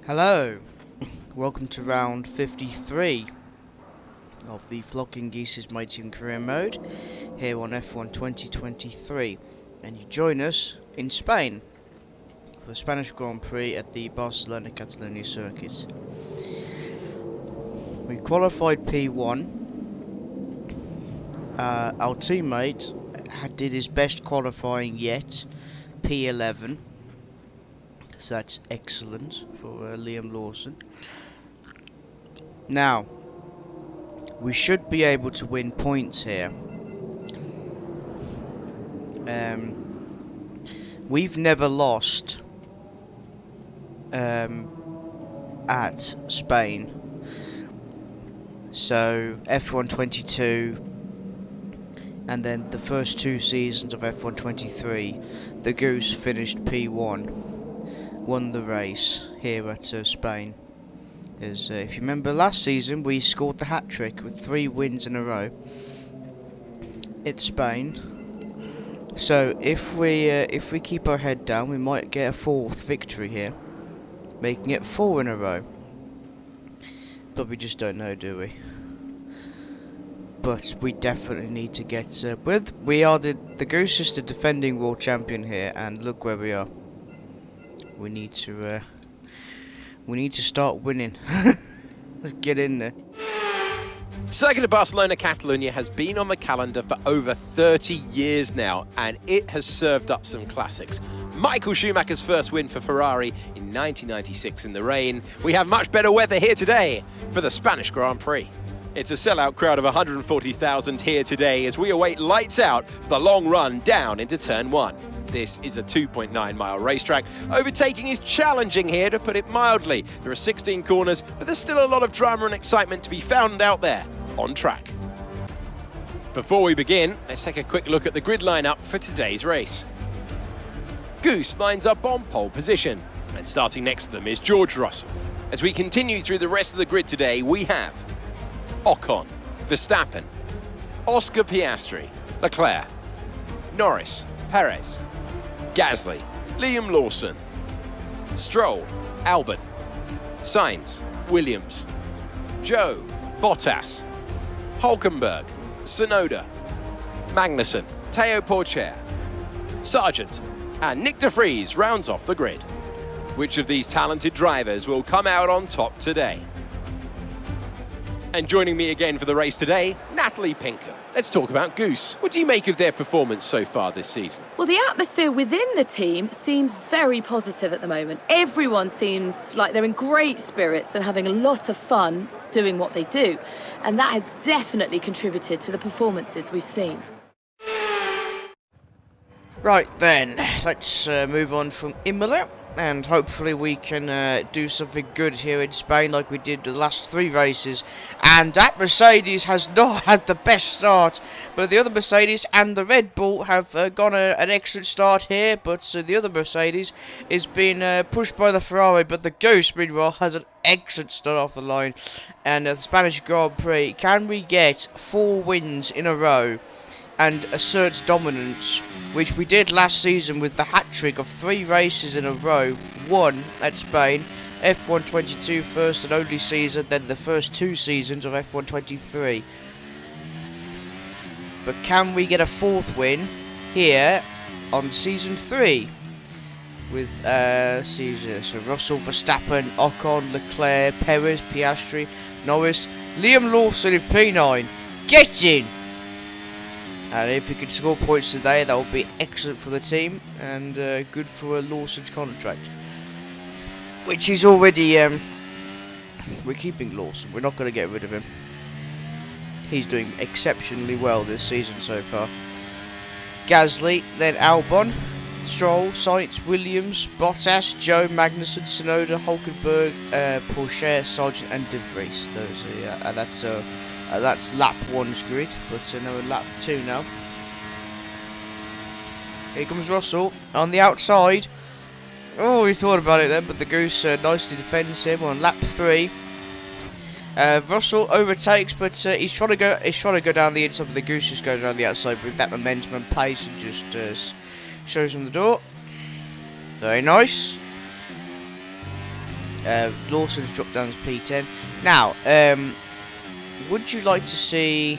Hello, welcome to round 53 of the Flocking Geese's My Team Career Mode here on F1 2023, and you join us in Spain for the Spanish Grand Prix at the Barcelona-Catalonia circuit. We qualified P1. Our teammate did his best qualifying yet, P11. So that's excellent for Liam Lawson. Now, we should be able to win points here. We've never lost at Spain. So F122 and then the first two seasons of F123, the Goose finished P1, won the race here at Spain. As if you remember last season, we scored the hat-trick with 3 wins in a row at Spain. So if we keep our head down, we might get a 4th victory here, making it 4 in a row. But we just don't know, do we? But we definitely need to get we are the Goose is the defending world champion here, and look where we are. We need to start winning. Let's get in there. Circuit of Barcelona-Catalunya has been on the calendar for over 30 years now, and it has served up some classics. Michael Schumacher's first win for Ferrari in 1996 in the rain. We have much better weather here today for the Spanish Grand Prix. It's a sellout crowd of 140,000 here today as we await lights out for the long run down into Turn 1. This is a 2.9-mile racetrack. Overtaking is challenging here, to put it mildly. There are 16 corners, but there's still a lot of drama and excitement to be found out there on track. Before we begin, let's take a quick look at the grid lineup for today's race. Goose lines up on pole position, and starting next to them is George Russell. As we continue through the rest of the grid today, we have Ocon, Verstappen, Oscar Piastri, Leclerc, Norris, Perez, Gasly, Liam Lawson, Stroll, Albon, Sainz, Williams, Joe, Bottas, Hulkenberg, Tsunoda, Magnussen, Teo Porcher, Sargent, and Nick de Vries rounds off the grid. Which of these talented drivers will come out on top today? And joining me again for the race today, Natalie Pinkham. Let's talk about Goose. What do you make of their performance so far this season? Well, the atmosphere within the team seems very positive at the moment. Everyone seems like they're in great spirits and having a lot of fun doing what they do. And that has definitely contributed to the performances we've seen. Right then, let's move on from Imola, and hopefully we can do something good here in Spain like we did the last 3 races. And that Mercedes has not had the best start, but the other Mercedes and the Red Bull have got an excellent start here, but the other Mercedes is being pushed by the Ferrari, but the Goose meanwhile has an excellent start off the line. And the Spanish Grand Prix, can we get 4 wins in a row and assert dominance, which we did last season with the hat-trick of 3 races in a row, 1 at Spain, F122 first and only season, then the first 2 seasons of F123. But can we get a 4th win here on season 3? With so Russell, Verstappen, Ocon, Leclerc, Perez, Piastri, Norris, Liam Lawson in P9. Get in! And if we can score points today, that will be excellent for the team and good for Lawson's contract. Which is already... we're keeping Lawson. We're not going to get rid of him. He's doing exceptionally well this season so far. Gasly, then Albon, Stroll, Sainz, Williams, Bottas, Joe, Magnussen, Tsunoda, Hulkenberg, Porcher, Sargent and de Vries. Those are, that's lap 1's grid, but no, lap 2 now. Here comes Russell on the outside. Oh, he thought about it then, but the Goose nicely defends him on lap 3. Russell overtakes, but he's trying to go down the inside, but the Goose just goes around the outside with that momentum and pace and just shows him the door. Very nice. Lawson's dropped down to P10. Now, would you like to see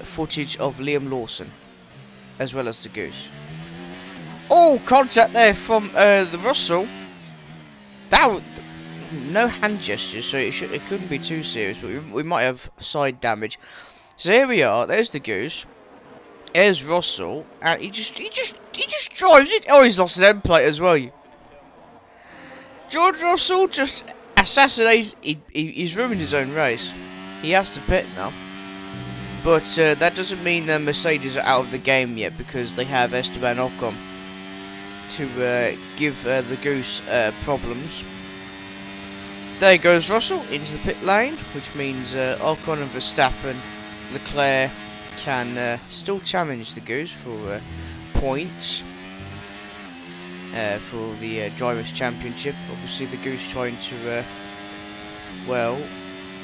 footage of Liam Lawson as well as the Goose? Oh, contact there from the Russell. That no hand gestures, so it couldn't be too serious, but we might have side damage. So here we are. There's the Goose. There's Russell, and he just drives it. Oh, he's lost an end plate as well. George Russell just assassinates. He's ruined his own race. He has to pit now. But that doesn't mean Mercedes are out of the game yet, because they have Esteban Ocon to give the Goose problems. There goes Russell into the pit lane, which means Ocon and Verstappen, Leclerc can still challenge the Goose for points for the Drivers' Championship. Obviously, the Goose trying to, well,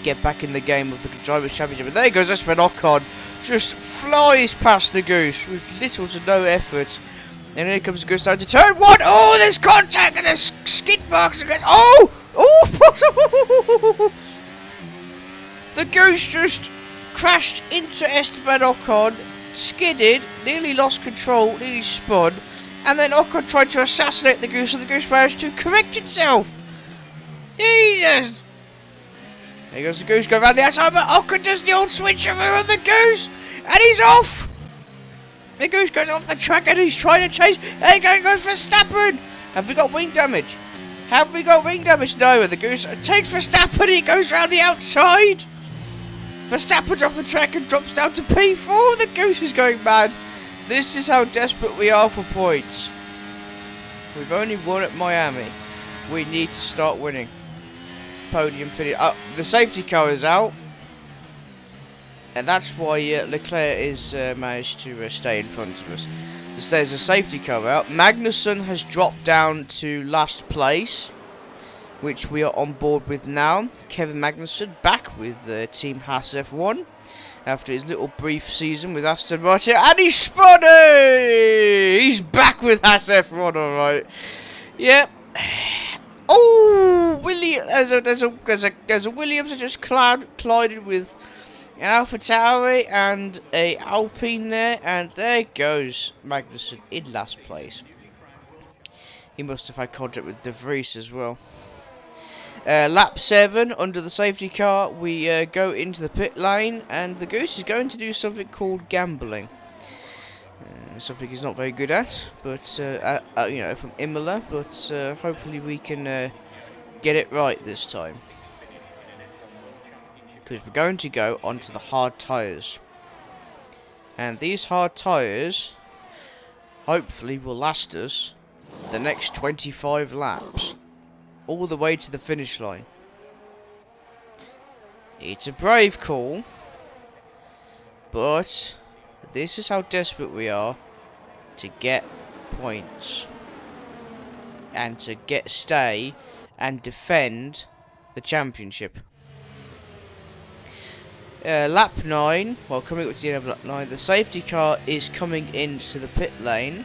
get back in the game of the Drivers' Championship. And there goes Esteban Ocon, just flies past the Goose with little to no effort. And here comes the Goose down to turn 1. Oh, there's contact and there's skid marks again. Oh! Oh! The Goose just crashed into Esteban Ocon, skidded, nearly lost control, nearly spun, and then Ocon tried to assassinate the Goose, and the Goose managed to correct itself. Jesus! There goes the Goose, go around the outside, but Ocon does the old switcheroo of the Goose, and he's off! The Goose goes off the track and he's trying to chase. There you go, goes Verstappen! Have we got wing damage? Have we got wing damage? No, the Goose takes Verstappen, he goes round the outside. Verstappen's off the track and drops down to P4. The Goose is going mad. This is how desperate we are for points. We've only won at Miami. We need to start winning. Podium finish. The safety car is out. And that's why Leclerc is managed to stay in front of us. There's a safety car out. Magnussen has dropped down to last place, which we are on board with now. Kevin Magnussen back with Team Haas F1 after his little brief season with Aston Martin, and he's spun it! He's back with Haas F1, alright. Yep. Oh, there's a Williams that just collided with an AlphaTauri and a Alpine there, and there goes Magnussen in last place. He must have had contact with De Vries as well. Lap 7 under the safety car, we go into the pit lane, and the Goose is going to do something called gambling. Something he's not very good at, but you know, from Imola. But hopefully we can get it right this time, because we're going to go onto the hard tyres, and these hard tyres hopefully will last us the next 25 laps. All the way to the finish line. It's a brave call, but this is how desperate we are to get points and to stay and defend the championship. Lap 9, well, coming up to the end of lap 9, the safety car is coming into the pit lane,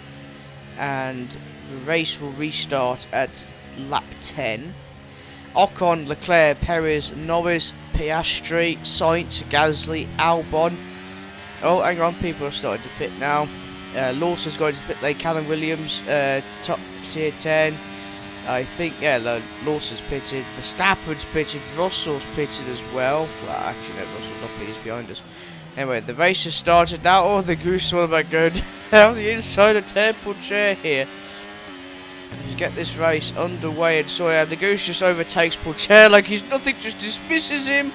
and the race will restart at lap 10. Ocon, Leclerc, Perez, Norris, Piastri, Sainz, Gasly, Albon. Oh, hang on, people are starting to pit now. Lawson's going to pit lane. Callum Williams, top tier 10. I think, yeah, Lawson's pitted. Verstappen's pitted. Russell's pitted as well. Well, actually, no, Russell's not pitted. He's behind us. Anyway, the race has started now. Oh, the Goose one about going down the inside of Temple chair here. Let's get this race underway, and so the Goose just overtakes Poulter like he's nothing, just dismisses him,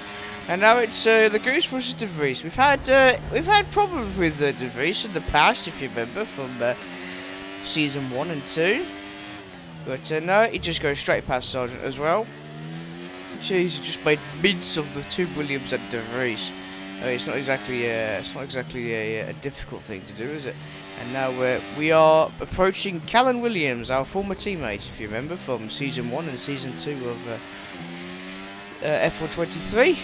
and now it's the Goose versus De Vries. We've had problems with De Vries in the past, if you remember, from season 1 and 2, but no, he just goes straight past Sargent as well. Jeez, he just made mince of the two Williams and De Vries. It's not exactly a difficult thing to do, is it? And now we are approaching Callum Williams, our former teammate, if you remember, from Season 1 and Season 2 of F123,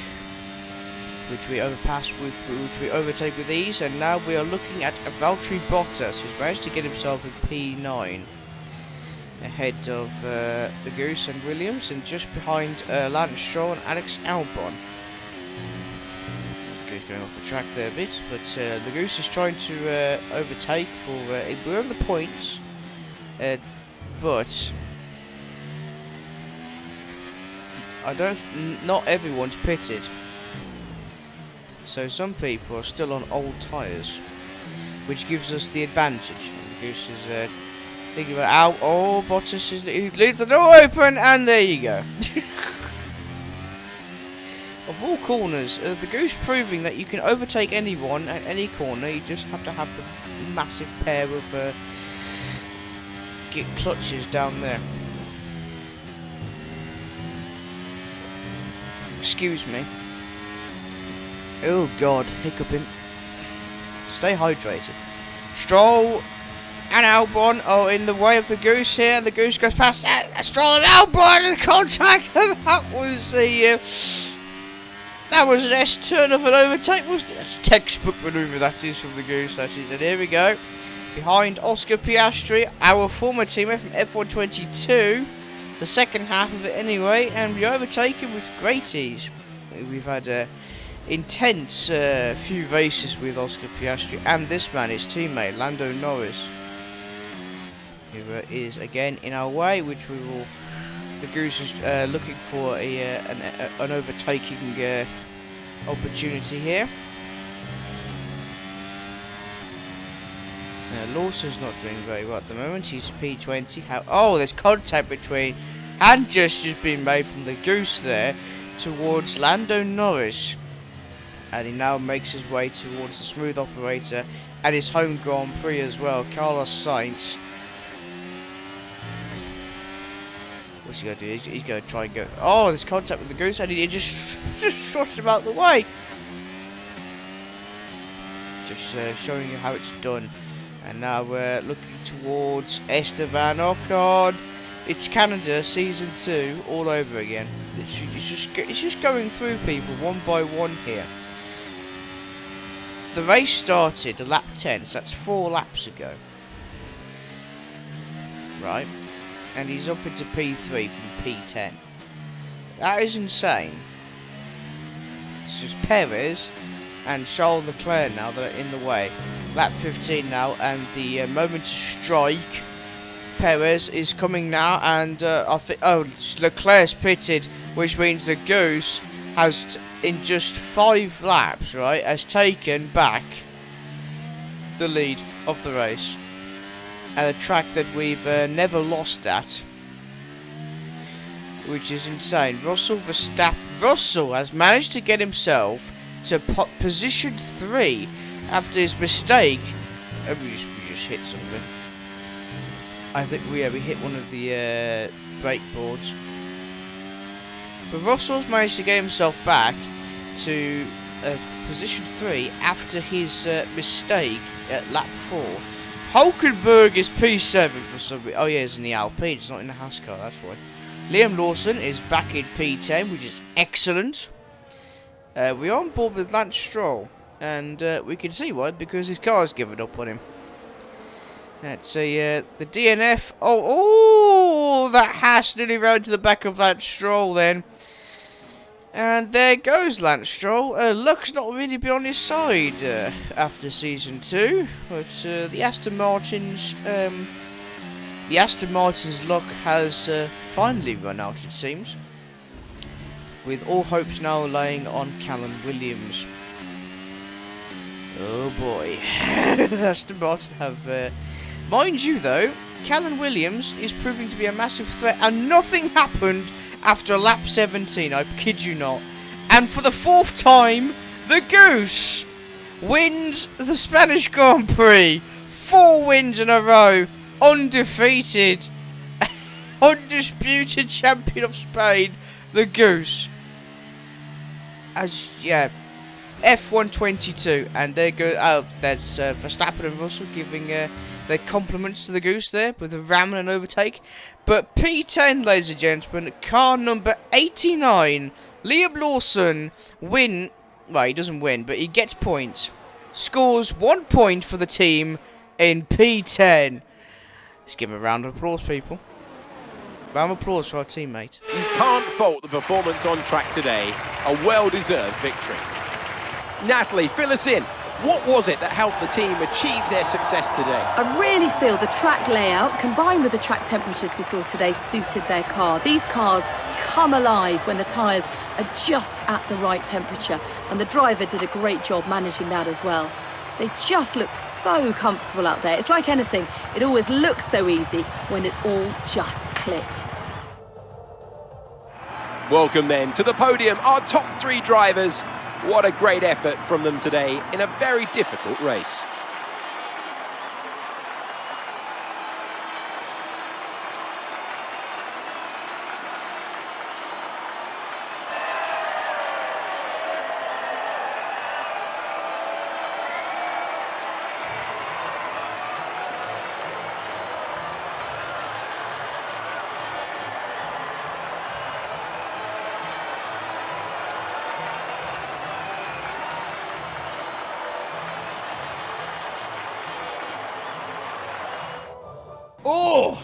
which we overtake with ease. And now we are looking at Valtteri Bottas, who's managed to get himself a P9. ahead of the Goose and Williams, and just behind Lance Stroll and Alex Albon. Goose going off the track there a bit, but the Goose is trying to overtake for we're on the points, but not everyone's pitted, so some people are still on old tyres, which gives us the advantage. The Goose is thinking about out. Oh, Bottas leaves the door open, and there you go. Of all corners, the Goose proving that you can overtake anyone at any corner. You just have to have the massive pair of clutches down there. Excuse me. Oh God, hiccuping. Stay hydrated. Stroll and Albon are in the way of the Goose here. The Goose goes past Stroll and Albon in contact. That was an S turn of an overtake. That's textbook manoeuvre, that is, from the Goose, that is. And here we go. Behind Oscar Piastri, our former teammate from F123. The second half of it anyway. And we overtake him with great ease. We've had a intense few races with Oscar Piastri. And this man, his teammate, Lando Norris, who is again in our way, which we will... The Goose is looking for an overtaking opportunity here. Lawson's not doing very well at the moment. He's P20. Oh, there's contact between hand gestures being made from the Goose there towards Lando Norris, and he now makes his way towards the smooth operator at his home Grand Prix as well, Carlos Sainz. What's he going to do? He's going to try and go... Oh, there's contact with the Goose, and he just shot him out the way. Just showing you how it's done. And now we're looking towards Esteban Ocon. It's Canada Season 2 all over again. It's just going through people one by one here. The race started at lap 10, so that's 4 laps ago. Right? And he's up into P3 from P10. That is insane. It's just Perez and Charles Leclerc now that are in the way. Lap 15 now, and the moment to strike. Perez is coming now, and I think Leclerc's pitted, which means the Goose has, in just 5 laps, right, has taken back the lead of the race. At a track that we've never lost at, which is insane. Russell has managed to get himself to position 3 after his mistake. We just hit something. I think we hit one of the brake boards. But Russell's managed to get himself back to position 3 after his mistake at lap 4. Hulkenberg is P7 for some reason. Oh yeah, he's in the Alpine, it's not in the Haskell, that's why. Liam Lawson is back in P10, which is excellent. We're on board with Lance Stroll, and we can see why, because his car's given up on him. Let's see, the DNF. Oh, that hash nearly round to the back of Lance Stroll then. And there goes Lance Stroll. Luck's not really been on his side after Season 2, but the Aston Martin's luck has finally run out, it seems, with all hopes now laying on Callum Williams. Oh boy, Aston Martin have, mind you though, Callum Williams is proving to be a massive threat, and nothing happened after lap 17, I kid you not. And for the 4th time, the Goose wins the Spanish Grand Prix. 4 wins in a row, undefeated, undisputed champion of Spain, the Goose. As, yeah, F122, and there go. Oh, there's Verstappen and Russell giving their compliments to the Goose there with a ram and an overtake. But P10, ladies and gentlemen, car number 89, Liam Lawson win. Well, he doesn't win, but he gets points. Scores 1 point for the team in P10. Let's give him a round of applause, people. Round of applause for our teammate. You can't fault the performance on track today. A well-deserved victory. Natalie, fill us in. What was it that helped the team achieve their success today? I really feel the track layout, combined with the track temperatures we saw today, suited their car. These cars come alive when the tyres are just at the right temperature, and the driver did a great job managing that as well. They just look so comfortable out there. It's like anything, it always looks so easy when it all just clicks. Welcome then to the podium, our top 3 drivers. What a great effort from them today in a very difficult race. Oh,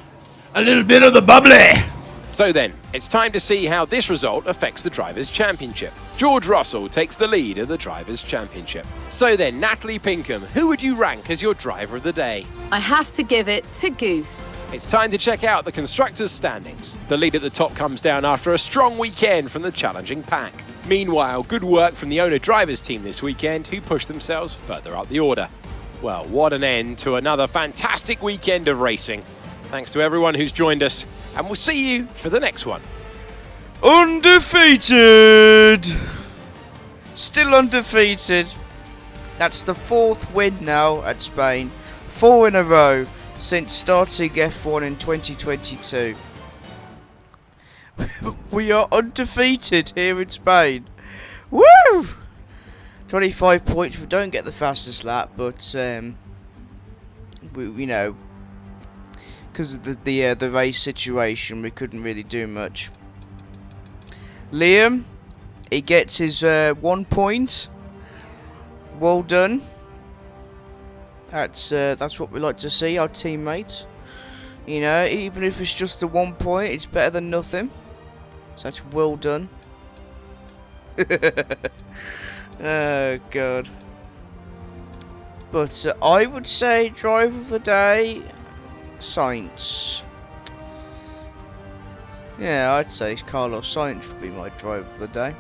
a little bit of the bubbly. So then, it's time to see how this result affects the Drivers' Championship. George Russell takes the lead of the Drivers' Championship. So then, Natalie Pinkham, who would you rank as your driver of the day? I have to give it to Goose. It's time to check out the Constructors' standings. The lead at the top comes down after a strong weekend from the challenging pack. Meanwhile, good work from the owner drivers team this weekend, who pushed themselves further up the order. Well, what an end to another fantastic weekend of racing. Thanks to everyone who's joined us, and we'll see you for the next one. Undefeated! Still undefeated. That's the 4th win now at Spain. 4 in a row since starting F1 in 2022. We are undefeated here in Spain. Woo! 25 points. We don't get the fastest lap, but you know, because of the race situation, we couldn't really do much. Liam, he gets his 1 point. Well done. That's what we like to see, our teammates. You know, even if it's just a 1 point, it's better than nothing. So that's well done. Oh god. But I would say driver of the day, Sainz. Yeah, I'd say Carlos Sainz would be my driver of the day.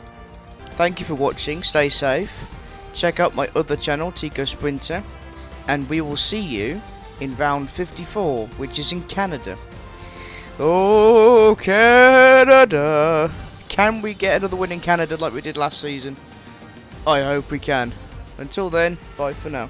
Thank you for watching. Stay safe. Check out my other channel, Tico Sprinter, and we will see you in round 54, which is in Canada. Oh, Canada! Can we get another win in Canada like we did last season? I hope we can. Until then, bye for now.